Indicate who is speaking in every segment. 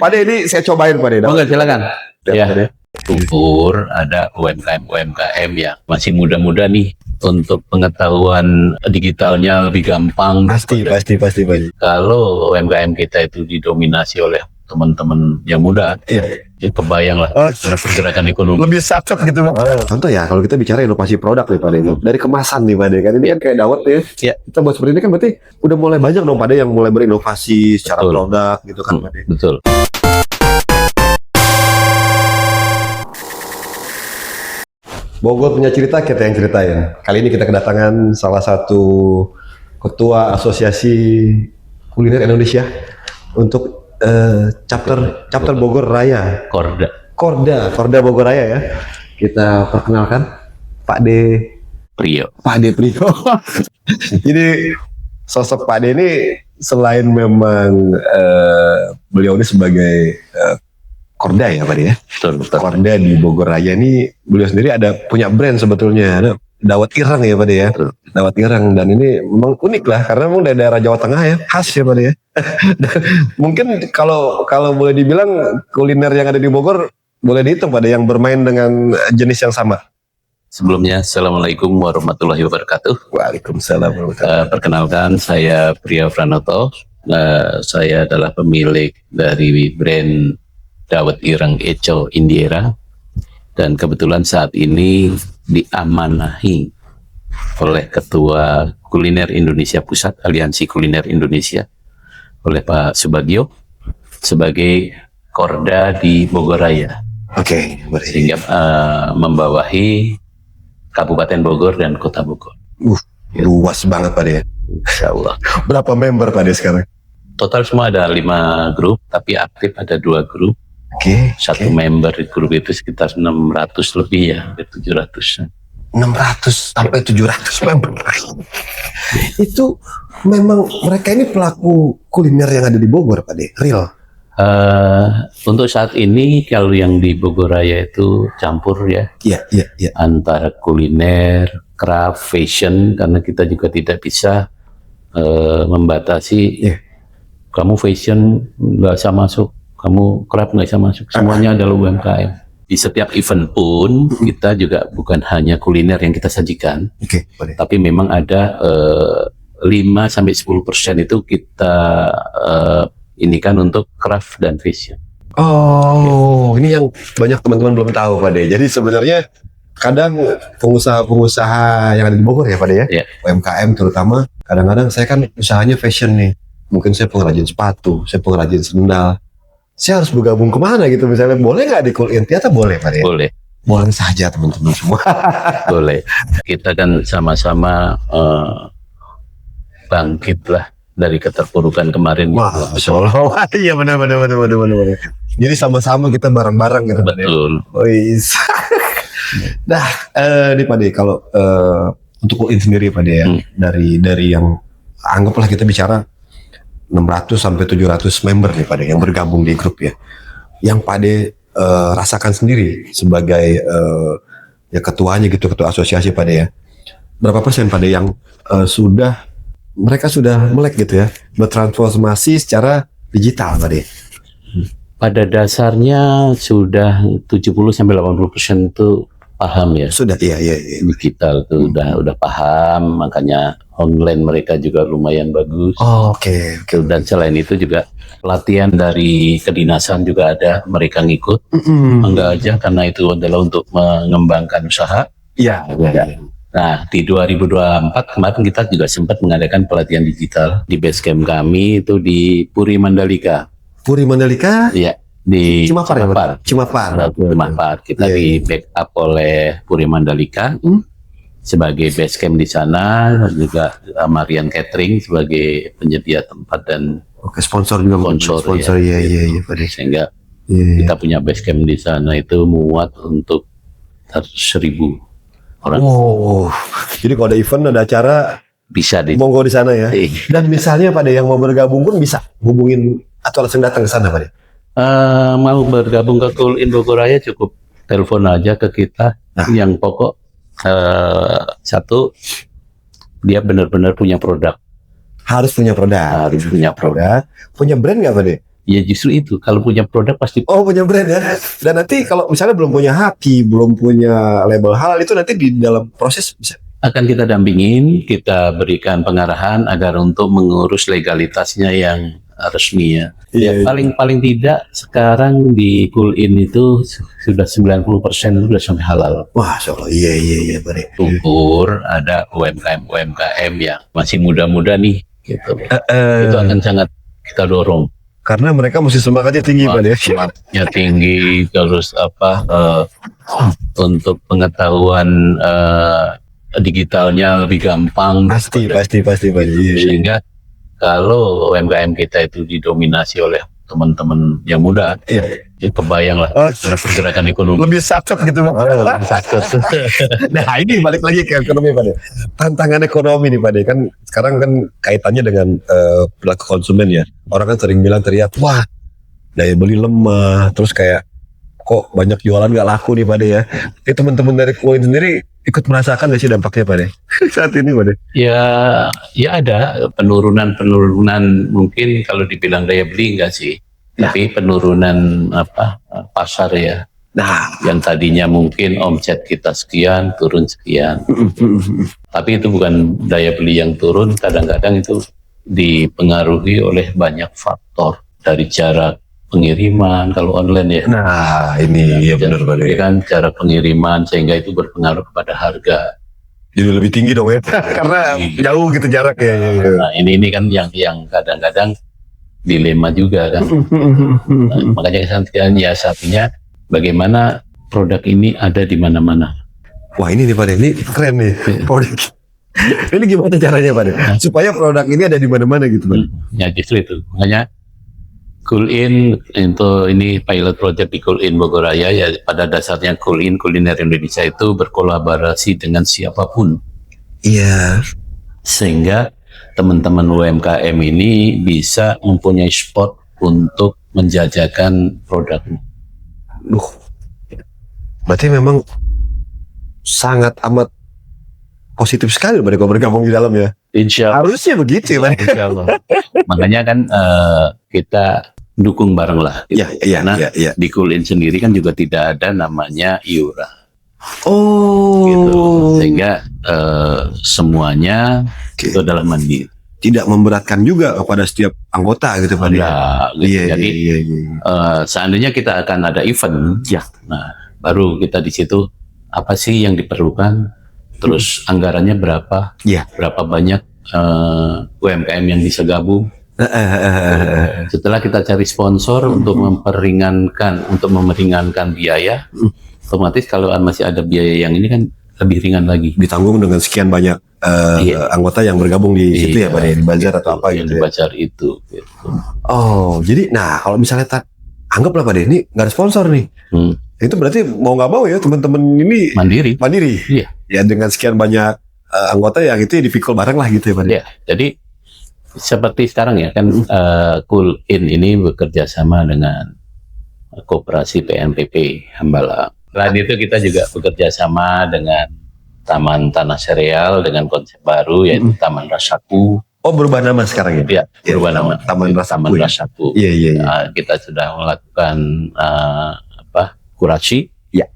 Speaker 1: Pak De, ini saya cobain Pak De.
Speaker 2: Oke, silakan.
Speaker 1: Ya.
Speaker 2: Bubur, ada UMKM yang masih muda-muda nih, untuk pengetahuan digitalnya lebih gampang.
Speaker 1: Pasti.
Speaker 2: Kalau UMKM kita itu didominasi oleh teman-teman yang muda,
Speaker 1: Iya.
Speaker 2: ya kebayang lah pergerakan ekonomi.
Speaker 1: Lebih sakit gitu Pak. Contoh ya, kalau kita bicara inovasi produk nih Pak De, dari kemasan nih Pak De, kan ini kan kayak dawet ya.
Speaker 2: Iya.
Speaker 1: Kita buat seperti ini kan berarti udah mulai banyak dong Pak De yang mulai berinovasi secara
Speaker 2: Betul.
Speaker 1: produk gitu kan Pak De.
Speaker 2: Betul.
Speaker 1: Bogor punya cerita, kita yang ceritain. Kali ini kita kedatangan salah satu ketua asosiasi kuliner Indonesia untuk chapter Bogor Raya. Korda Bogor Raya ya. Kita perkenalkan Pak De
Speaker 2: Priyo.
Speaker 1: Jadi sosok Pak De ini selain memang beliau ini sebagai Korda ya Pak De ya.
Speaker 2: Betul.
Speaker 1: Korda di Bogor Raya ini beliau sendiri ada punya brand sebetulnya, ada dawet ireng ya Pak De ya.
Speaker 2: Betul.
Speaker 1: Dawet ireng, dan ini memang unik lah karena memang dari daerah Jawa Tengah ya, khas ya Pak De ya. Dan mungkin kalau boleh dibilang kuliner yang ada di Bogor boleh dihitung Pak De yang bermain dengan jenis yang sama.
Speaker 2: Sebelumnya, Assalamualaikum warahmatullahi wabarakatuh.
Speaker 1: Waalaikumsalam warahmatullahi
Speaker 2: Perkenalkan, saya Priyo Pranoto. Saya adalah pemilik dari brand Dawet Ireng Eco Indiera, dan kebetulan saat ini diamanahi oleh Ketua Kuliner Indonesia Pusat, Aliansi Kuliner Indonesia, oleh Pak Subagio sebagai Korda di Bogor Raya.
Speaker 1: Oke,
Speaker 2: Sehingga membawahi Kabupaten Bogor dan Kota Bogor.
Speaker 1: luas banget Pak De ya.
Speaker 2: Insya Allah.
Speaker 1: Berapa member Pak De sekarang?
Speaker 2: Total semua ada 5 grup, tapi aktif ada 2 grup.
Speaker 1: Oke.
Speaker 2: Satu member di grup itu sekitar 600 lebih ya, 700.
Speaker 1: 600 sampai 700 member. Itu memang mereka ini pelaku kuliner yang ada di Bogor Pak De, real.
Speaker 2: Untuk saat ini kalau yang di Bogor Raya itu campur ya,
Speaker 1: Iya.
Speaker 2: antara kuliner, craft, fashion, karena kita juga tidak bisa membatasi.
Speaker 1: Iya.
Speaker 2: Kamu fashion nggak bisa masuk, kamu craft nggak bisa masuk, semuanya adalah UMKM. Di setiap event pun kita juga bukan hanya kuliner yang kita sajikan,
Speaker 1: Oke, Pak De.
Speaker 2: tapi memang ada 5-10% itu kita inikan untuk craft dan fashion.
Speaker 1: Oh, ini yang banyak teman-teman belum tahu Pak De. Jadi sebenarnya kadang pengusaha-pengusaha yang ada di Bogor ya Pak De ya,
Speaker 2: Iya.
Speaker 1: UMKM terutama, kadang-kadang saya kan usahanya fashion nih. Mungkin saya pengrajin sepatu, saya pengrajin sendal. Saya harus bergabung kemana gitu misalnya, boleh nggak di Kulin? Ternyata boleh Pak De. Boleh saja teman-teman semua.
Speaker 2: Boleh. Kita kan sama-sama bangkit lah dari keterpurukan kemarin.
Speaker 1: Wah, Masya Allah. Wah, iya benar. Jadi sama-sama kita bareng-bareng gitu Pak De.
Speaker 2: Betul.
Speaker 1: Wis. Nah, ini Pak De, kalau untuk Kulin sendiri Pak De ya, dari yang anggaplah kita bicara 600 sampai 700 member nih Pak De yang bergabung di grup ya. Yang Pak De rasakan sendiri sebagai ya ketuanya gitu, ketua asosiasi Pak De ya. Berapa persen Pak De yang mereka sudah melek gitu ya, bertransformasi secara digital Pak De?
Speaker 2: Pada dasarnya sudah 70-80% itu paham ya.
Speaker 1: Sudah, iya.
Speaker 2: Digital itu udah paham, makanya online mereka juga lumayan bagus.
Speaker 1: Oh, oke.
Speaker 2: Dan selain itu juga pelatihan dari kedinasan juga ada, mereka ngikut. Enggak aja, karena itu adalah untuk mengembangkan usaha.
Speaker 1: Iya.
Speaker 2: Nah, di 2024 kemarin kita juga sempat mengadakan pelatihan digital di base camp kami itu di Puri Mandalika.
Speaker 1: Puri Mandalika?
Speaker 2: Iya, di
Speaker 1: Cimapar.
Speaker 2: Kita
Speaker 1: Iya.
Speaker 2: di backup oleh Puri Mandalika sebagai base camp di sana, juga Marian Catering sebagai penyedia tempat dan
Speaker 1: Oke, sponsor juga. Sponsor, iya Pak De.
Speaker 2: Sehingga
Speaker 1: Iya.
Speaker 2: kita punya base camp di sana itu muat untuk 1.000 orang.
Speaker 1: Oh, jadi kalau ada event, ada acara,
Speaker 2: Bisa di
Speaker 1: monggo di sana ya. Dan misalnya Pak De yang mau bergabung pun bisa hubungin atau langsung datang ke sana Pak De.
Speaker 2: mau bergabung ke Kulin Bogor Raya cukup telepon aja ke kita. Yang pokok satu, dia benar-benar punya produk.
Speaker 1: Harus punya produk.
Speaker 2: Harus punya produk.
Speaker 1: Punya brand nggak Pak De?
Speaker 2: Ya justru itu, kalau punya produk pasti
Speaker 1: Oh, punya brand ya. Dan nanti kalau misalnya belum punya haki, belum punya label halal, itu nanti di dalam proses bisa.
Speaker 2: akan kita dampingin, kita berikan pengarahan agar untuk mengurus legalitasnya yang resmi ya.
Speaker 1: Iya, iya.
Speaker 2: Paling tidak sekarang di Cool-in itu sudah 90% itu sudah sampai halal.
Speaker 1: Wah, Masya Allah. Iya, Pak De.
Speaker 2: Syukur ada UMKM yang masih muda-muda nih gitu. Itu akan sangat kita dorong.
Speaker 1: Karena mereka mesti semangatnya tinggi, Pak De.
Speaker 2: Semangatnya tinggi, terus untuk pengetahuan digitalnya lebih gampang.
Speaker 1: Pasti, Pak De. Iya.
Speaker 2: Sehingga kalau UMKM kita itu didominasi oleh teman-teman yang muda,
Speaker 1: Iya.
Speaker 2: ya kebayang lah pergerakan ekonomi.
Speaker 1: Lebih sakit gitu, Pak. Nah, ini balik lagi ke ekonomi, Pak De. Tantangan ekonomi nih, Pak De. Kan sekarang kan kaitannya dengan perilaku konsumen ya. Orang kan sering bilang teriak, wah, daya beli lemah. Terus kayak, kok banyak jualan nggak laku nih, Pak De ya. Teman-teman dari Cool-in sendiri ikut merasakan nggak sih dampaknya, Pak De? Saat ini, Pak De.
Speaker 2: Ya ada penurunan mungkin kalau dibilang daya beli enggak sih, tapi penurunan pasar ya.
Speaker 1: Nah,
Speaker 2: Yang tadinya mungkin omset kita sekian turun sekian, tapi itu bukan daya beli yang turun, kadang-kadang itu dipengaruhi oleh banyak faktor dari jarak pengiriman kalau online ya.
Speaker 1: nah ini ya benar, Pak De.
Speaker 2: Kan cara pengiriman sehingga itu berpengaruh kepada harga.
Speaker 1: Jadi lebih tinggi dong ya. Karena jauh gitu jarak ya.
Speaker 2: Nah ini kan yang kadang-kadang dilema juga kan. Nah, makanya kan ya saatnya bagaimana produk ini ada di mana-mana.
Speaker 1: Wah, ini nih, Pak De. Ini keren nih produk. Ini gimana caranya, Pak De? Supaya produk ini ada di mana-mana gitu, Pak De.
Speaker 2: Ya justru itu. Makanya Cool-in ini pilot project di Cool-in Bogoraya ya, pada dasarnya Cool-in Kuliner Indonesia itu berkolaborasi dengan siapapun.
Speaker 1: Iya.
Speaker 2: Sehingga teman-teman UMKM ini bisa mempunyai spot untuk menjajakan produknya.
Speaker 1: Berarti memang sangat amat positif sekali, Pak De, kalau bergabung di dalam ya.
Speaker 2: Insya Allah.
Speaker 1: Harusnya begitu ya, Pak De.
Speaker 2: Insya Allah. Makanya kan kita dukung bareng lah. Gitu. Karena
Speaker 1: Iya.
Speaker 2: di Cool-in sendiri kan juga tidak ada namanya iuran.
Speaker 1: Oh.
Speaker 2: Gitu. Sehingga semuanya itu adalah mandiri.
Speaker 1: Tidak memberatkan juga kepada setiap anggota gitu, Pak De.
Speaker 2: Gitu.
Speaker 1: Iya.
Speaker 2: Jadi seandainya kita akan ada event, ya, nah baru kita di situ apa sih yang diperlukan, terus anggarannya berapa,
Speaker 1: Iya.
Speaker 2: berapa banyak UMKM yang bisa gabung. Setelah kita cari sponsor untuk memeringankan biaya, otomatis kalau masih ada biaya yang ini kan lebih ringan lagi.
Speaker 1: Ditanggung dengan sekian banyak anggota yang bergabung di situ ya, Pak De, di bazar atau apa
Speaker 2: yang
Speaker 1: gitu
Speaker 2: di
Speaker 1: ya.
Speaker 2: bazar itu. Gitu.
Speaker 1: Oh, jadi nah kalau misalnya anggaplah, Pak De, ini nggak ada sponsor nih. Itu berarti mau nggak mau ya teman-teman ini
Speaker 2: Mandiri.
Speaker 1: Iya. Ya dengan sekian banyak anggota yang itu dipikul bareng lah gitu ya, Pak De.
Speaker 2: Ya, jadi seperti sekarang ya kan Cool-in ini bekerja sama dengan Koperasi PNPP Hambalang. Selain itu kita juga bekerja sama dengan Taman Tanah Sereal dengan konsep baru yaitu Taman Rasaku.
Speaker 1: Oh, berubah nama sekarang ya?
Speaker 2: Ya, berubah nama.
Speaker 1: Taman Rasaku.
Speaker 2: Rasaku.
Speaker 1: Iya.
Speaker 2: Kita sudah melakukan kurasi.
Speaker 1: Iya.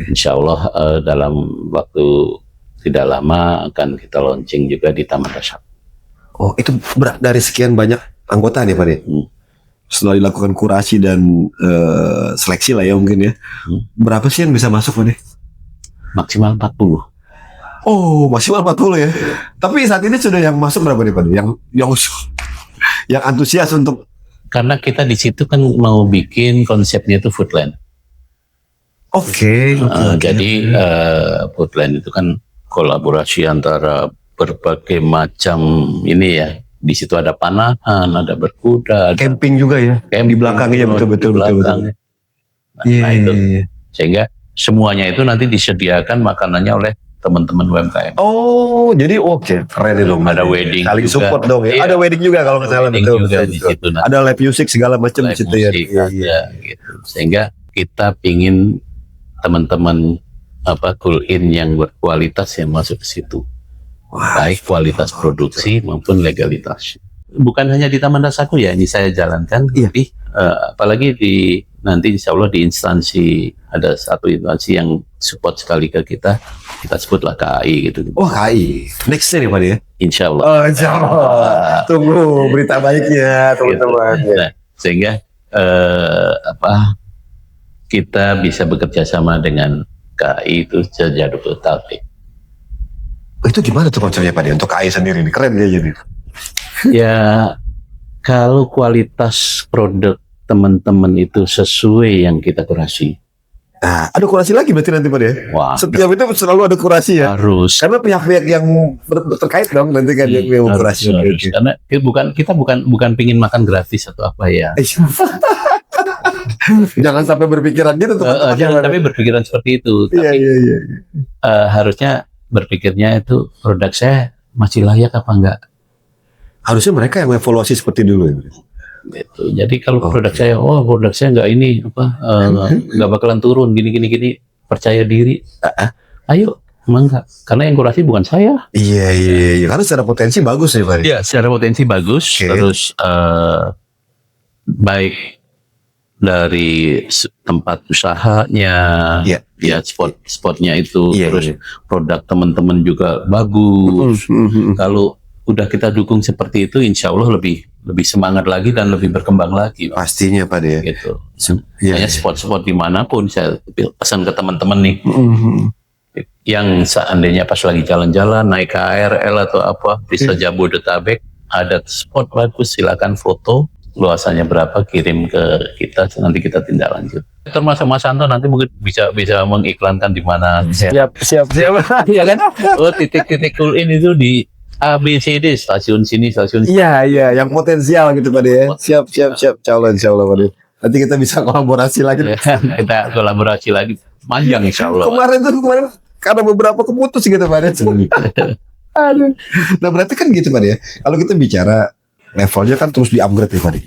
Speaker 2: Insya Allah dalam waktu tidak lama akan kita launching juga di Taman Rasaku.
Speaker 1: Oh, itu dari sekian banyak anggota nih, Pak De. Setelah dilakukan kurasi dan seleksi lah ya mungkin ya. Berapa sih yang bisa masuk, Pak De?
Speaker 2: Maksimal 40.
Speaker 1: Oh, maksimal 40 ya. Tapi saat ini sudah yang masuk berapa nih, Pak De? Yang antusias untuk,
Speaker 2: karena kita di situ kan mau bikin konsepnya itu foodland.
Speaker 1: Oke.
Speaker 2: Jadi foodland itu kan kolaborasi antara berbagai macam ini ya. Di situ ada panahan, ada berkuda, ada
Speaker 1: Camping juga ya.
Speaker 2: camping,
Speaker 1: Di belakangnya betul.
Speaker 2: belakangnya. Nah, itu.
Speaker 1: Iya.
Speaker 2: Sehingga semuanya itu nanti disediakan makanannya oleh teman-teman UMKM.
Speaker 1: Oh, jadi oke, keren ya dong.
Speaker 2: Ada wedding
Speaker 1: saling
Speaker 2: juga.
Speaker 1: support dong ya.
Speaker 2: Iya.
Speaker 1: Ada wedding juga kalau nggak salah,
Speaker 2: Wedding
Speaker 1: betul.
Speaker 2: juga di situ. Nah,
Speaker 1: Ada live music segala macam di
Speaker 2: live
Speaker 1: situ ya.
Speaker 2: musik
Speaker 1: Iya.
Speaker 2: ada, gitu. Sehingga kita pingin teman-teman Cool-in yang berkualitas yang masuk ke situ.
Speaker 1: Wah,
Speaker 2: Baik kualitas produksi maupun legalitas. bukan hanya di Taman Rasaku ya, ini saya jalankan,
Speaker 1: Iya.
Speaker 2: tapi apalagi nanti insya Allah di instansi, ada satu instansi yang support sekali ke kita sebutlah KAI gitu.
Speaker 1: Oh KAI, nextnya nih Pak ya?
Speaker 2: Insya Allah.
Speaker 1: Oh insya Allah. Tunggu berita baiknya teman-teman.
Speaker 2: Gitu. Nah, sehingga kita bisa bekerja sama dengan KAI itu Jabodetabek.
Speaker 1: Itu gimana tuh konsepnya Pak untuk KAI sendiri nih? Keren ya jadi.
Speaker 2: Ya, kalau kualitas produk teman-teman itu sesuai yang kita kurasi,
Speaker 1: Nah, ada kurasi lagi berarti nanti Pak ya?
Speaker 2: wah,
Speaker 1: Setiap itu selalu ada kurasi ya?
Speaker 2: harus.
Speaker 1: Karena pihak-pihak yang terkait dong nanti kan yang
Speaker 2: harus,
Speaker 1: kurasi.
Speaker 2: harus. Karena kita bukan pingin makan gratis atau apa ya.
Speaker 1: Jangan sampai berpikiran gitu teman-teman.
Speaker 2: Jangan tapi berpikiran seperti itu.
Speaker 1: Iya,
Speaker 2: Tapi
Speaker 1: iya, iya.
Speaker 2: harusnya berpikirnya itu produk saya masih layak apa enggak.
Speaker 1: Harusnya mereka yang evaluasi seperti dulu ya.
Speaker 2: Gitu. Jadi kalau produk saya nggak ini nggak bakalan turun gini, percaya diri. Ayo, emang enggak? Karena yang kurasi bukan saya.
Speaker 1: Iya, iya. Karena secara potensi bagus ya Pak.
Speaker 2: Iya, secara potensi bagus.
Speaker 1: Oke.
Speaker 2: Terus baik dari tempat usahanya,
Speaker 1: Iya.
Speaker 2: ya spotnya itu,
Speaker 1: Iya,
Speaker 2: terus
Speaker 1: iya.
Speaker 2: produk teman-teman juga bagus. Kalau udah kita dukung seperti itu, insya Allah lebih semangat lagi dan lebih berkembang lagi, Pak.
Speaker 1: Pastinya Pak ya.
Speaker 2: Gitu.
Speaker 1: Iya.
Speaker 2: Hanya spot-spot dimanapun saya pesan ke teman-teman nih, yang seandainya pas lagi jalan-jalan naik KRL atau apa bisa Jabodetabek, ada spot bagus, silakan foto, luasannya berapa, kirim ke kita, nanti kita tindak lanjut. Termasuk Mas Anto nanti mungkin bisa mengiklankan di mana.
Speaker 1: Siap.
Speaker 2: Iya kan? Oh, titik-titik cool in itu di ABCD, stasiun sini, stasiun sini.
Speaker 1: Iya, yang potensial gitu Pak ya. Siap. Insya Allah Pak ya. Nanti kita bisa kolaborasi lagi.
Speaker 2: Kita kolaborasi lagi, panjang insya Allah.
Speaker 1: Kemarin karena beberapa keputus gitu Pak ya. Aduh. Nah berarti kan gitu Pak ya. Kalau kita bicara levelnya kan terus di-upgrade ya Pak ya.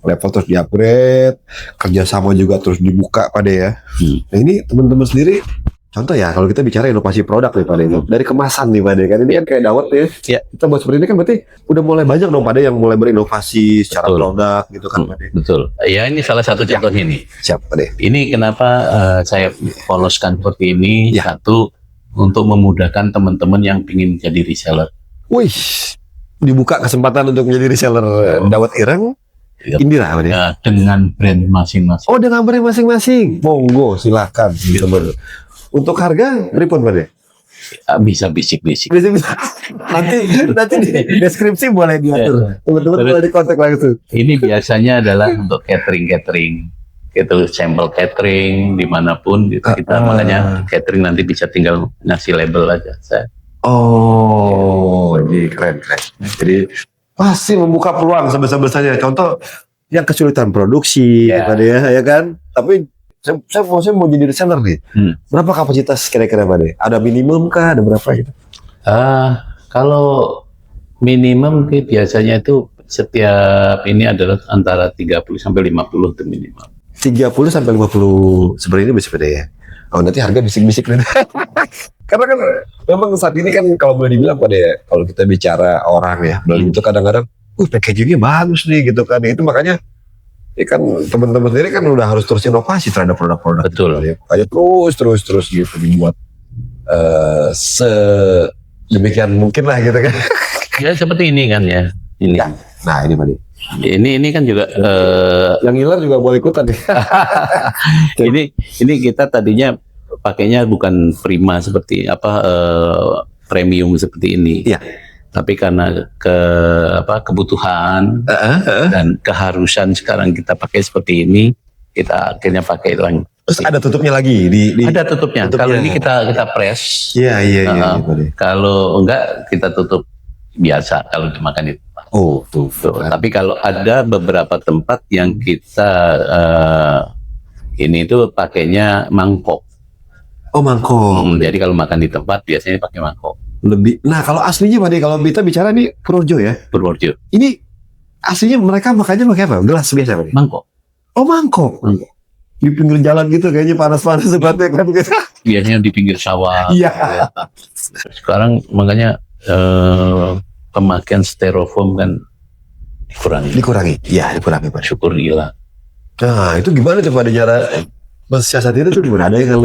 Speaker 1: Level terus di-upgrade, kerjasama juga terus dibuka Pak ya. Nah ini teman-teman sendiri, contoh ya kalau kita bicara inovasi produk nih Pak ya, dari kemasan nih Pak ya, kan ini kan kayak dawet ya.
Speaker 2: Iya.
Speaker 1: Kita buat seperti ini kan berarti udah mulai banyak dong Pak ya, yang mulai berinovasi secara
Speaker 2: Betul.
Speaker 1: produk gitu kan Pak ya.
Speaker 2: Betul. Ya ini salah satu contohnya nih.
Speaker 1: Siap Pak ya.
Speaker 2: Ini kenapa saya poloskan seperti ini.
Speaker 1: Ya.
Speaker 2: Satu, untuk memudahkan teman-teman yang ingin jadi reseller.
Speaker 1: Wih, dibuka kesempatan untuk menjadi reseller dawet ireng.
Speaker 2: Iya.
Speaker 1: Indira Pak ya.
Speaker 2: Dengan brand masing-masing.
Speaker 1: Oh dengan brand masing-masing. Monggo silakan teman. Untuk harga berapa Pak ya?
Speaker 2: Bisa bisik-bisik.
Speaker 1: Bisa. nanti di deskripsi boleh diatur. Teman-teman
Speaker 2: Terus-
Speaker 1: boleh dikontak langsung.
Speaker 2: Ini biasanya adalah untuk catering. Itu sampel catering dimanapun gitu. Kita makanya catering nanti bisa tinggal ngasih label aja.
Speaker 1: Oh, ini keren. Jadi pasti membuka peluang sebesar-besarnya. Contoh yang kesulitan produksi,
Speaker 2: Ya.
Speaker 1: Pak ya kan? Tapi saya mau jadi reseller nih. Berapa kapasitas kira-kira Pak ya? Ada minimum kah? Ada berapa gitu?
Speaker 2: Kalau minimum biasanya itu setiap ini adalah antara 30 sampai 50 itu minimal.
Speaker 1: 30 sampai 50 seperti ini bisa beda ya. Oh nanti harga bisik-bisik nih. Karena kan memang saat ini kan kalau boleh dibilang pada ya, kalau kita bicara orang ya beli itu kadang-kadang, packagingnya bagus nih gitu kan. Itu makanya ya kan teman-teman sendiri kan udah harus terus inovasi terhadap produk-produk.
Speaker 2: Betul.
Speaker 1: Ya. Kayak terus gitu dibuat sedemikian mungkin lah gitu kan.
Speaker 2: Ya seperti ini kan ya. Ini.
Speaker 1: Ya. Nah ini Pak.
Speaker 2: Ini kan juga
Speaker 1: Yang ngiler juga boleh ikutan nih.
Speaker 2: ini kita tadinya pakainya bukan prima seperti premium seperti ini.
Speaker 1: Iya.
Speaker 2: Tapi karena kebutuhan dan keharusan sekarang kita pakai seperti ini, kita akhirnya pakai yang
Speaker 1: Terus ada tutupnya lagi
Speaker 2: ada tutupnya. Kalau ini kita press.
Speaker 1: Iya.
Speaker 2: Kalau enggak kita tutup biasa kalau dimakan itu.
Speaker 1: Oh tuh.
Speaker 2: Tapi kalau ada beberapa tempat yang kita ini tuh pakainya mangkok.
Speaker 1: Oh mangkok.
Speaker 2: Jadi kalau makan di tempat biasanya pakai mangkok.
Speaker 1: Lebih. Nah kalau aslinya Pak kalau kita bicara nih Purworejo ya.
Speaker 2: Purworejo.
Speaker 1: Ini aslinya mereka makannya pakai apa? Gelas biasa Pak?
Speaker 2: Mangkok.
Speaker 1: Oh mangkok. Di pinggir jalan gitu kayaknya panas-panas seperti kan gitu.
Speaker 2: Biasanya di pinggir sawah.
Speaker 1: Iya.
Speaker 2: Sekarang makanya pemakaian styrofoam kan dikurangi.
Speaker 1: Dikurangi Pak.
Speaker 2: Syukur hilang.
Speaker 1: Nah itu gimana tuh Pak cara mensiasati itu tuh gimana? Ada yang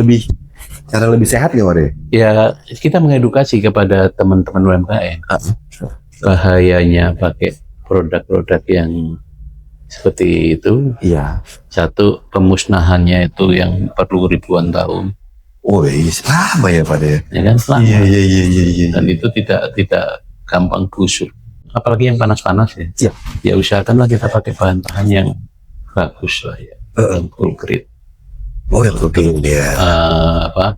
Speaker 1: cara lebih sehat nggak Pak?
Speaker 2: Ya kita mengedukasi kepada teman-teman UMKM bahayanya pakai produk-produk yang seperti itu.
Speaker 1: Iya.
Speaker 2: Satu, pemusnahannya itu yang perlu ribuan tahun.
Speaker 1: Oh iya, lama ya Pak ya?
Speaker 2: Ya kan, lama.
Speaker 1: Iya.
Speaker 2: Dan itu tidak gampang busuk. Apalagi yang panas-panas ya.
Speaker 1: Iya.
Speaker 2: Ya usahakanlah kita pakai bahan-bahan yang bagus lah ya. Yang full grade.
Speaker 1: Oh yang betul ya.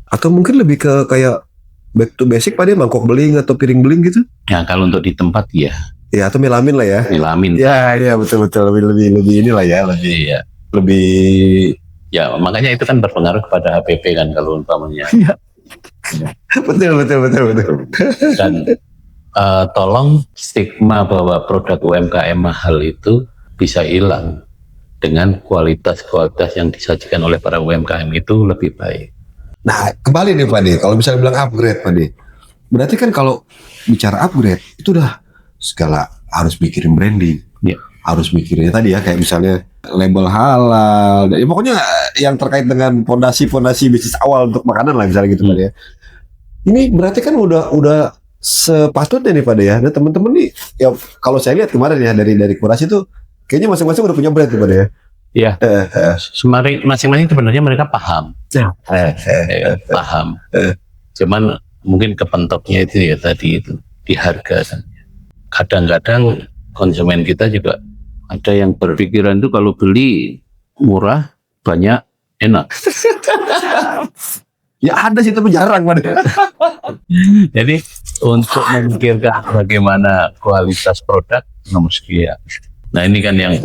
Speaker 1: Atau mungkin lebih ke kayak back to basic Pak, mangkok beling atau piring beling gitu?
Speaker 2: Ya kalau untuk di tempat ya.
Speaker 1: Ya atau melamin lah ya.
Speaker 2: Melamin.
Speaker 1: Ya betul lebih inilah ya, lebih.
Speaker 2: Ya makanya itu kan berpengaruh kepada HPP kan kalau umpamanya.
Speaker 1: Iya. betul.
Speaker 2: Dan tolong stigma bahwa produk UMKM mahal itu bisa hilang dengan kualitas yang disajikan oleh para UMKM itu lebih baik.
Speaker 1: Nah kembali nih Pak nih, kalau misalnya bilang upgrade Pak nih, berarti kan kalau bicara upgrade itu udah segala harus mikirin branding, harus mikirinnya tadi ya kayak misalnya label halal, ya pokoknya yang terkait dengan fondasi bisnis awal untuk makanan lah misalnya gitu Pak ya. Ini berarti kan udah sepatutnya nih Pak ya, dan teman-teman nih ya kalau saya lihat kemarin ya dari kurasi itu kayaknya masing-masing udah punya brand tuh Pak ya.
Speaker 2: Iya. Masing-masing sebenarnya mereka paham. Paham. Cuman mungkin kepentoknya itu ya tadi itu di harga kan. Kadang-kadang konsumen kita juga ada yang berpikiran itu kalau beli murah banyak enak.
Speaker 1: Ya ada sih tapi jarang Pak.
Speaker 2: Jadi untuk memikirkan bagaimana kualitas produk nomor sekian. Nah ini kan yang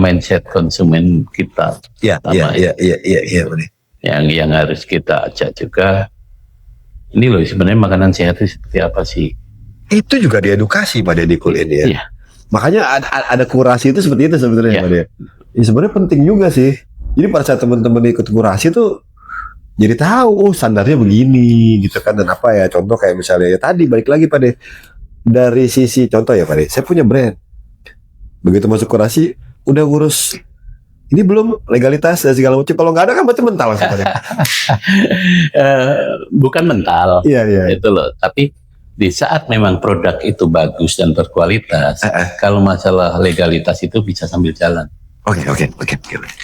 Speaker 2: mindset konsumen kita.
Speaker 1: Iya.
Speaker 2: Yang harus kita ajak juga. Ini loh sebenarnya makanan sehat itu seperti apa sih?
Speaker 1: Itu juga diedukasi pada di kuliah ya.
Speaker 2: Iya.
Speaker 1: Makanya ada kurasi itu seperti itu sebenarnya Pak ya. Ya sebenarnya penting juga sih. Jadi pada saat teman-teman ikut kurasi tuh jadi tahu standarnya begini gitu kan, dan apa ya contoh kayak misalnya ya tadi balik lagi Pak De, dari sisi contoh ya Pak De, saya punya brand. Begitu masuk kurasi udah ngurus ini belum legalitas dan segala macam. Kalau nggak ada kan berarti mental langsung Pak De.
Speaker 2: Bukan mental.
Speaker 1: Iya.
Speaker 2: Itu loh. Tapi di saat memang produk itu bagus dan berkualitas, kalau masalah legalitas itu bisa sambil jalan.
Speaker 1: Oke.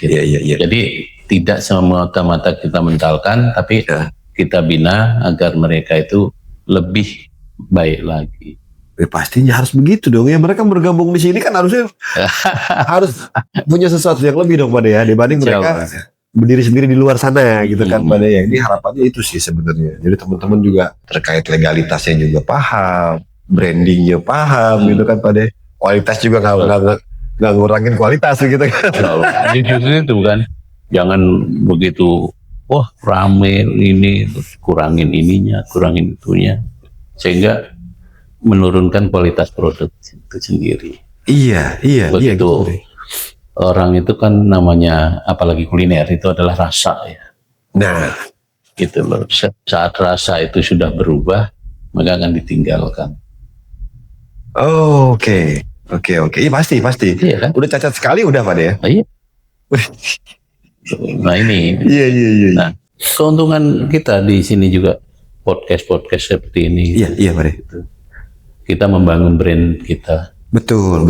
Speaker 1: Iya.
Speaker 2: Jadi tidak semata-mata kita mentalkan, tapi kita bina agar mereka itu lebih baik lagi.
Speaker 1: Pastinya harus begitu dong ya. Mereka bergabung di sini kan harusnya harus punya sesuatu yang lebih dong Pak ya, dibanding mereka berdiri sendiri di luar sana gitu kan Pak ya. Ini harapannya itu sih sebenarnya. Jadi teman-teman juga terkait legalitasnya juga paham, brandingnya paham gitu kan Pak ya. Kualitas juga nggak ngurangin kualitas gitu kan.
Speaker 2: Justru itu kan. Jangan begitu, wah rame ini, terus kurangin ininya, kurangin itunya. Sehingga menurunkan kualitas produk itu sendiri.
Speaker 1: Iya.
Speaker 2: Begitu.
Speaker 1: Gitu.
Speaker 2: Orang itu kan namanya, apalagi kuliner, itu adalah rasa ya.
Speaker 1: Nah.
Speaker 2: Gitu loh. Saat rasa itu sudah berubah, maka akan ditinggalkan.
Speaker 1: Oh, Oke. Iya pasti.
Speaker 2: Iya kan?
Speaker 1: Udah cacat sekali udah Pak ya.
Speaker 2: Iya. Nah ini.
Speaker 1: Iya.
Speaker 2: Nah, keuntungan kita di sini juga podcast seperti ini.
Speaker 1: Iya Pak.
Speaker 2: Kita membangun brand kita.
Speaker 1: Betul.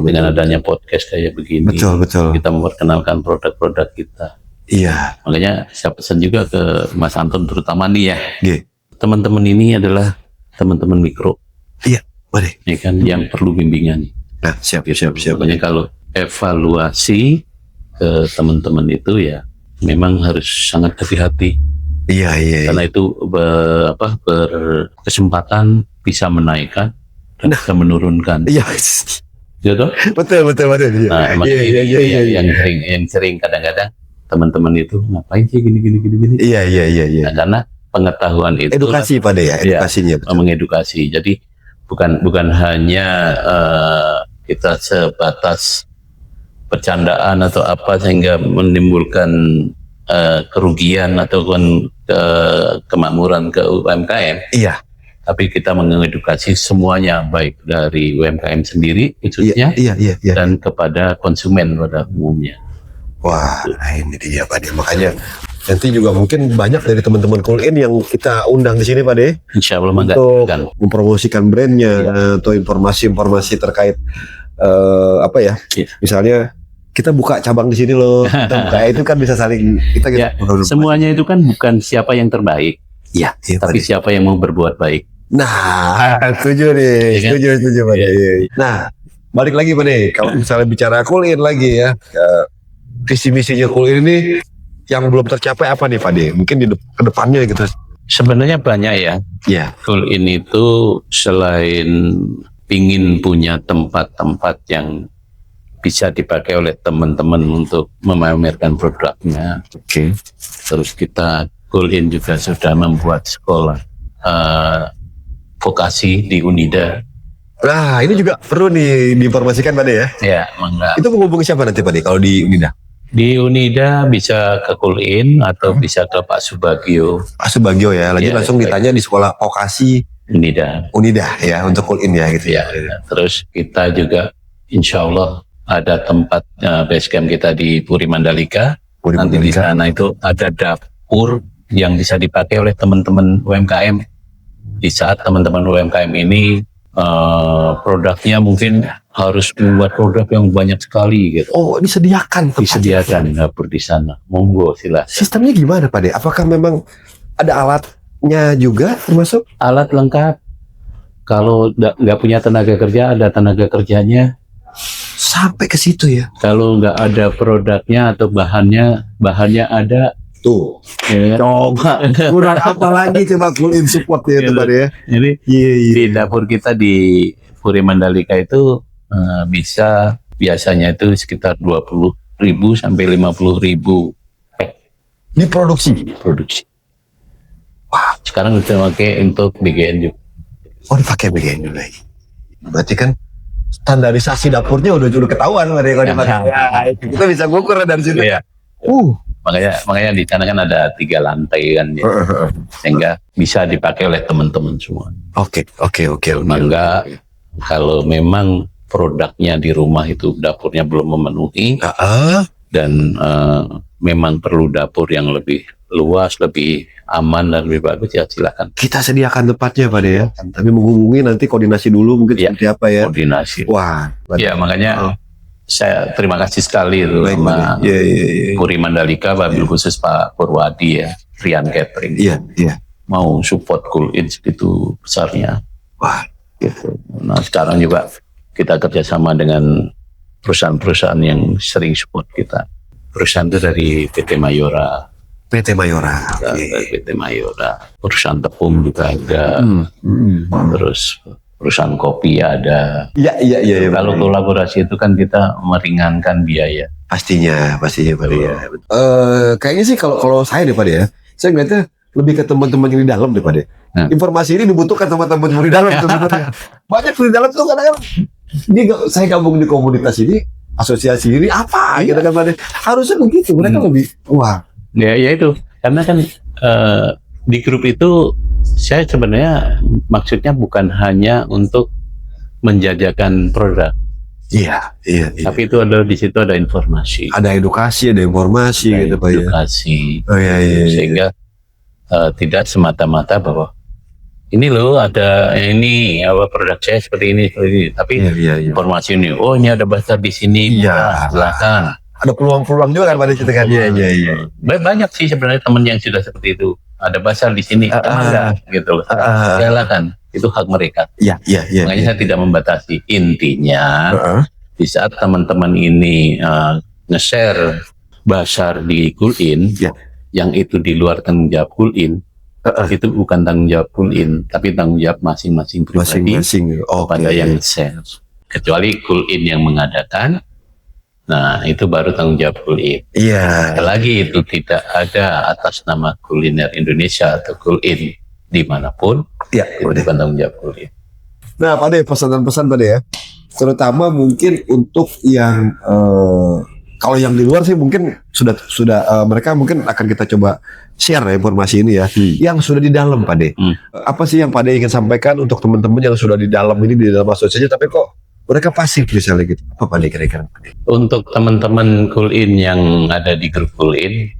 Speaker 2: Dengan adanya podcast kayak begini.
Speaker 1: Betul.
Speaker 2: Kita memperkenalkan produk-produk kita.
Speaker 1: Iya.
Speaker 2: Makanya saya pesan juga ke Mas Anton terutama nih ya.
Speaker 1: Iya.
Speaker 2: Teman-teman ini adalah teman-teman mikro.
Speaker 1: Iya, Pak.
Speaker 2: Ya kan yang perlu bimbingan.
Speaker 1: Nah, siap.
Speaker 2: Makanya kalau evaluasi ke teman-teman itu ya memang harus sangat hati-hati.
Speaker 1: Iya.
Speaker 2: Karena itu berkesempatan bisa menaikkan dan bisa menurunkan.
Speaker 1: Iya.
Speaker 2: Gitu?
Speaker 1: Betul. Iya.
Speaker 2: Nah, emang yang sering kadang-kadang teman-teman itu ngapain sih gini.
Speaker 1: Iya.
Speaker 2: Nah, karena pengetahuan itu
Speaker 1: edukasi pada ya, edukasinya.
Speaker 2: Ya, mengedukasi. Jadi bukan hanya kita sebatas bercandaan atau apa sehingga menimbulkan kerugian ataupun kemakmuran ke UMKM.
Speaker 1: Iya.
Speaker 2: tapi kita mengedukasi semuanya, baik dari UMKM sendiri khususnya
Speaker 1: Iya.
Speaker 2: dan kepada konsumen pada umumnya.
Speaker 1: Wah, ini dia Pak De. Makanya nanti juga mungkin banyak dari teman-teman Cool In yang kita undang di sini Pak De,
Speaker 2: Insya Allah
Speaker 1: untuk
Speaker 2: menggantikan.
Speaker 1: mempromosikan brandnya atau informasi-informasi terkait apa ya?
Speaker 2: Iya.
Speaker 1: Misalnya kita buka cabang di sini loh, kita buka itu kan bisa saling kita gitu.
Speaker 2: Ya, semuanya itu kan bukan siapa yang terbaik,
Speaker 1: Iya, Pak
Speaker 2: tapi
Speaker 1: De.
Speaker 2: siapa yang mau berbuat baik.
Speaker 1: Nah, setuju nih,
Speaker 2: Iya kan?
Speaker 1: setuju Pak De. Nah, balik lagi Pak De, kalau misalnya bicara Cool In lagi ya, visi misinya Cool In ini yang belum tercapai apa nih Pak De? Mungkin di kedepannya gitu.
Speaker 2: Sebenarnya banyak ya.
Speaker 1: Iya.
Speaker 2: Cool In itu selain pingin punya tempat-tempat yang bisa dipakai oleh teman-teman untuk memamerkan produknya.
Speaker 1: Oke.
Speaker 2: Terus kita Cool In juga sudah membuat sekolah vokasi di Unida.
Speaker 1: Nah, ini juga perlu nih diinformasikan Pak De ya.
Speaker 2: Ya, mangga.
Speaker 1: Itu menghubungi siapa nanti Pak De kalau di Unida?
Speaker 2: Di Unida bisa ke Cool In atau bisa ke Pak Subagio
Speaker 1: Pak Subagio ya. Lanjut
Speaker 2: Iya,
Speaker 1: langsung
Speaker 2: baik.
Speaker 1: ditanya di sekolah vokasi
Speaker 2: Unida.
Speaker 1: Unida ya untuk Cool In ya gitu
Speaker 2: Ya, terus kita juga insya Allah ada tempat base camp kita di Puri Mandalika.
Speaker 1: Puri
Speaker 2: Nanti di
Speaker 1: Mandalika.
Speaker 2: sana itu ada dapur yang bisa dipakai oleh teman-teman UMKM. Di saat teman-teman UMKM ini produknya mungkin harus membuat produk yang banyak sekali gitu.
Speaker 1: Oh, disediakan tempat.
Speaker 2: Disediakan dapur di sana. Monggo silahkan.
Speaker 1: Sistemnya gimana Pak De? Apakah memang ada alatnya juga termasuk?
Speaker 2: Alat lengkap. Kalau nggak punya tenaga kerja, ada tenaga kerjanya.
Speaker 1: Sampai ke situ ya.
Speaker 2: Kalau nggak ada produknya atau bahannya ada.
Speaker 1: Tuh.
Speaker 2: Ya kan?
Speaker 1: Coba. Kurang apa lagi coba Cool In support ya itu Pak De ya.
Speaker 2: Jadi
Speaker 1: Iya.
Speaker 2: di dapur kita di Puri Mandalika itu bisa biasanya itu sekitar 20.000 sampai 50.000
Speaker 1: Diproduksi.
Speaker 2: produksi. Wah, sekarang kita pakai untuk BGN juga.
Speaker 1: Oh, dipakai begini lagi. Berarti kan standarisasi dapurnya udah ketahuan Pak De kalau dipakai. Ya, kita bisa ngukur dari situ.
Speaker 2: Iya. Makanya di sana kan ada 3 lantai kan ya. Sehingga bisa dipakai oleh teman-teman semua.
Speaker 1: Oke.
Speaker 2: Mangga kalau memang produknya di rumah itu dapurnya belum memenuhi dan memang perlu dapur yang lebih luas, lebih aman dan lebih bagus, ya silakan
Speaker 1: Kita sediakan tempatnya Pak De ya. Tapi menghubungi nanti koordinasi dulu mungkin
Speaker 2: Iya.
Speaker 1: seperti apa ya.
Speaker 2: koordinasi.
Speaker 1: Wah.
Speaker 2: Ya makanya saya terima kasih sekali itu
Speaker 1: Baik,
Speaker 2: sama
Speaker 1: Pak De. Iya.
Speaker 2: Puri Mandalika, wabil khusus Pak Purwadi ya, Rian Catering.
Speaker 1: Iya.
Speaker 2: Mau support Cool In segitu besarnya.
Speaker 1: Wah.
Speaker 2: Gitu. Nah sekarang juga kita kerjasama dengan perusahaan-perusahaan yang sering support kita. Perusahaan itu dari PT Mayora,
Speaker 1: PT Mayora.
Speaker 2: dari PT Mayora. Perusahaan tepung juga ada, terus perusahaan kopi ada.
Speaker 1: Iya.
Speaker 2: Kalau kolaborasi itu kan kita meringankan biaya.
Speaker 1: Pastinya Pak De ya. Kayaknya sih kalau saya deh Pak De ya. Saya ngeliatnya lebih ke teman-teman yang di dalam deh Pak De. Informasi ini dibutuhkan teman-teman yang di dalam sebenarnya. Banyak di dalam tuh kadang-kadang saya gabung di komunitas ini, asosiasi ini apa gitu kan Pak De. Harusnya begitu, mereka lebih wah.
Speaker 2: Ya itu karena kan di grup itu saya sebenarnya maksudnya bukan hanya untuk menjajakan produk,
Speaker 1: Iya.
Speaker 2: tapi itu ada di situ ada informasi,
Speaker 1: Ada edukasi, ada informasi
Speaker 2: ada
Speaker 1: gitu Pak ya.
Speaker 2: edukasi,
Speaker 1: Oh iya.
Speaker 2: sehingga tidak semata-mata bahwa ini loh ada ini apa produk saya seperti ini, tapi
Speaker 1: Iya.
Speaker 2: informasi ini, oh ini ada bazar di sini,
Speaker 1: Iya.
Speaker 2: silakan.
Speaker 1: Ada peluang-peluang juga kan Pak De situ kan. Iya.
Speaker 2: Banyak sih sebenarnya teman yang sudah seperti itu. Ada bazar di sini, ada gitu loh. Silakan, itu hak mereka.
Speaker 1: Iya.
Speaker 2: Makanya saya tidak membatasi. Intinya di saat teman-teman ini nge-share bazar di Cool In,
Speaker 1: Ya.
Speaker 2: yang itu di luar tanggung jawab Cool In, itu bukan tanggung jawab Cool In, tapi tanggung jawab masing-masing pribadi
Speaker 1: Masing-masing.
Speaker 2: pada yang share. Kecuali Cool In yang mengadakan, nah itu baru tanggung jawab Cool In.
Speaker 1: Iya.
Speaker 2: Lagi itu tidak ada atas nama kuliner Indonesia atau Cool In dimanapun,
Speaker 1: Iya.
Speaker 2: itu bukan tanggung jawab Cool In.
Speaker 1: Nah Pak De, pesan-pesan Pak De ya. Terutama mungkin untuk yang Kalau yang di luar sih mungkin sudah mereka mungkin akan kita coba share ya informasi ini ya. Yang sudah di dalam Pak De. Apa sih yang Pak De ingin sampaikan untuk teman-teman yang sudah di dalam ini, di dalam asosiasi tapi kok mereka pasif misalnya gitu. Apa Pak De kira-kira?
Speaker 2: Untuk teman-teman Cool In yang ada di grup Cool In,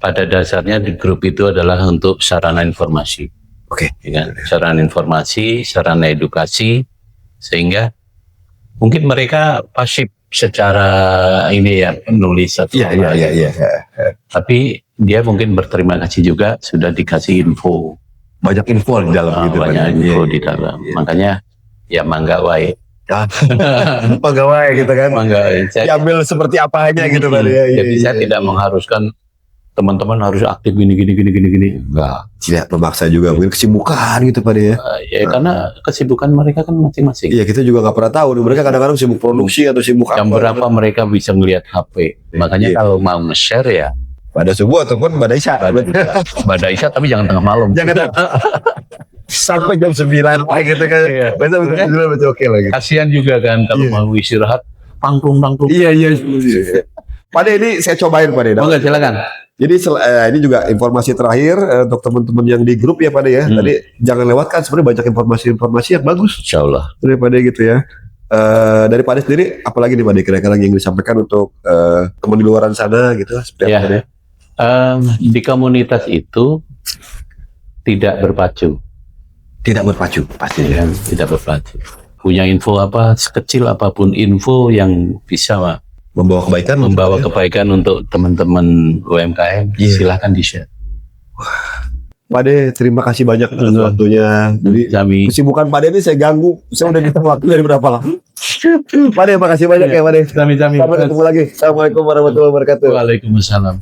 Speaker 2: pada dasarnya di grup itu adalah untuk sarana informasi.
Speaker 1: Oke.
Speaker 2: Ya kan? Sarana informasi, sarana edukasi, sehingga mungkin mereka pasif secara ini ya, penulis atau
Speaker 1: Iya.
Speaker 2: tapi dia mungkin berterima kasih juga sudah dikasih info.
Speaker 1: Banyak info di dalam gitu.
Speaker 2: Banyak info di dalam. Makanya ya mangga wae.
Speaker 1: Pegawai gitu kan.
Speaker 2: Mangga.
Speaker 1: Diambil seperti apa aja gitu Pak De.
Speaker 2: Jadi saya tidak mengharuskan teman-teman harus aktif gini. Enggak.
Speaker 1: Tidak memaksa juga, mungkin kesibukan gitu Pak De ya.
Speaker 2: Ya karena kesibukan mereka kan masing-masing.
Speaker 1: Iya, kita juga nggak pernah tahu. Mereka kadang-kadang sibuk produksi atau sibuk
Speaker 2: Jam
Speaker 1: apa.
Speaker 2: berapa mereka bisa ngelihat HP. Makanya kalau mau nge-share ya
Speaker 1: Pada subuh ataupun pada isya.
Speaker 2: pada isya, tapi jangan tengah malam.
Speaker 1: Jangan sampai jam 9 pagi gitu kan.
Speaker 2: Iya.
Speaker 1: Betul oke lah gitu.
Speaker 2: Kasihan juga kan kalau mau istirahat pangklung.
Speaker 1: Iya. Pak De, ini saya cobain Pak De.
Speaker 2: Enggak, silakan.
Speaker 1: Jadi ini juga informasi terakhir untuk teman-teman yang di grup ya Pak De ya. Tadi jangan lewatkan, sebenarnya banyak informasi-informasi yang bagus
Speaker 2: Insyaallah.
Speaker 1: dari Pak De gitu ya. Dari Pak De sendiri, apalagi nih Pak De kira-kira yang ingin disampaikan untuk teman di luaran sana gitu? Seperti
Speaker 2: Ya.
Speaker 1: apa Pak De?
Speaker 2: Di komunitas itu tidak berpacu.
Speaker 1: Tidak berpacu pasti ya.
Speaker 2: Tidak berpacu. Punya info apa, sekecil apapun info yang bisa
Speaker 1: Membawa kebaikan.
Speaker 2: membawa kebaikan untuk teman-teman UMKM, silahkan di-share.
Speaker 1: Pak De, terima kasih banyak atas waktunya. Jadi
Speaker 2: Kami
Speaker 1: kesibukan Pak De ini saya ganggu. Saya udah minta waktu dari berapa lama. Pak De, makasih banyak ya Pak De.
Speaker 2: Kami.
Speaker 1: Sampai ketemu lagi. Assalamualaikum warahmatullahi wabarakatuh.
Speaker 2: Waalaikumsalam.